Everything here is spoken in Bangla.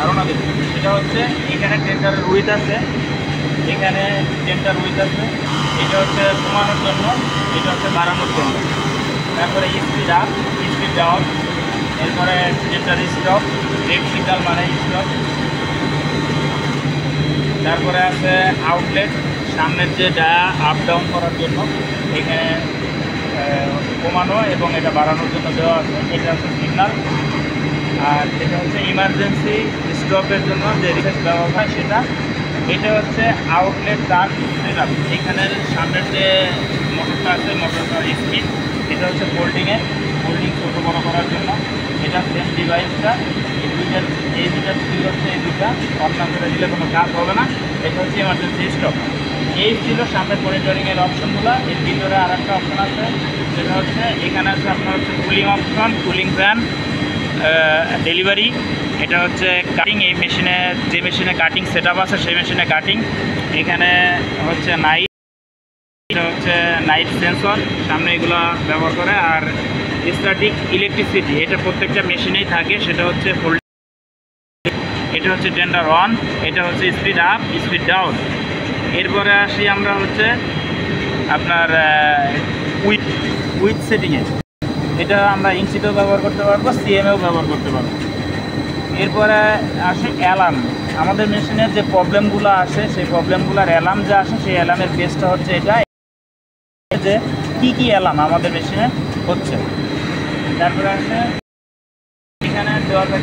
ধারণা দেব। সেটা হচ্ছে এখানে টেন্ডারের উইথ আছে, এখানে টেন্ডার উইথ আছে, এটা হচ্ছে কমানোর জন্য, এটা হচ্ছে বাড়ানোর জন্য। তারপরে স্পিড আপ, স্পিড ডাউন, এরপরে টেন্ডার স্টপ, রেড সিগন্যাল মানে স্টপ। তারপরে আছে আউটলেট, সামনের যে ডায়া আপ ডাউন করার জন্য এখানে কমানো এবং এটা বাড়ানোর জন্য দেওয়া আছে। এটা হচ্ছে সিগন্যাল। আর এটা হচ্ছে ইমার্জেন্সি স্টপের জন্য যে রিসেট ব্যবহার হয় সেটা। এটা হচ্ছে আউটলেট তার সেটা। এখানের সামনের যে মোটরটা আছে, মোটরটার স্পিড, এটা হচ্ছে ফোল্ডিং ছোটো বড় করার জন্য। এটা সেম ডিভাইসটা, এই দুটার স্পিড হচ্ছে এই দুটা, অপশন করে দিলে কোনো কাজ হবে না। এটা হচ্ছে ইমার্জেন্সি স্টপ। এই ছিল সামনের মনিটরিংয়ের অপশনগুলো। এর ভিতরে আর একটা অপশন আছে, সেটা হচ্ছে এখানে আছে আপনার হচ্ছে cooling option, cooling fan, delivery. এটা হচ্ছে কাটিং, এই মেশিনে যে মেশিনে কাটিং সেট আপ আছে সেই মেশিনে কাটিং। এখানে হচ্ছে নাইট, এটা হচ্ছে নাইট সেন্সর, সামনে এগুলো ব্যবহার করে। আর স্ট্যাটিক ইলেকট্রিসিটি, এটা প্রত্যেকটা মেশিনেই থাকে, সেটা হচ্ছে ফোল্ড। এটা হচ্ছে টেন্ডার অন, এটা হচ্ছে স্পিড আপ, স্পিড ডাউন। এরপরে আসি আমরা হচ্ছে আপনার উইথ সেটিংয়ে। এটা আমরা ইঞ্চিতেও ব্যবহার করতে পারবো, সিএমএও ব্যবহার করতে পারবো। এরপরে আসে অ্যালার্ম। আমাদের মেশিনের যে প্রবলেমগুলো আসে সেই প্রবলেমগুলোর অ্যালার্ম যা আসে সেই অ্যালার্মের বেসটা হচ্ছে এটা, যে কী অ্যালার্ম আমাদের মেশিনে হচ্ছে। তারপরে আসে এখানে দেওয়া থাকে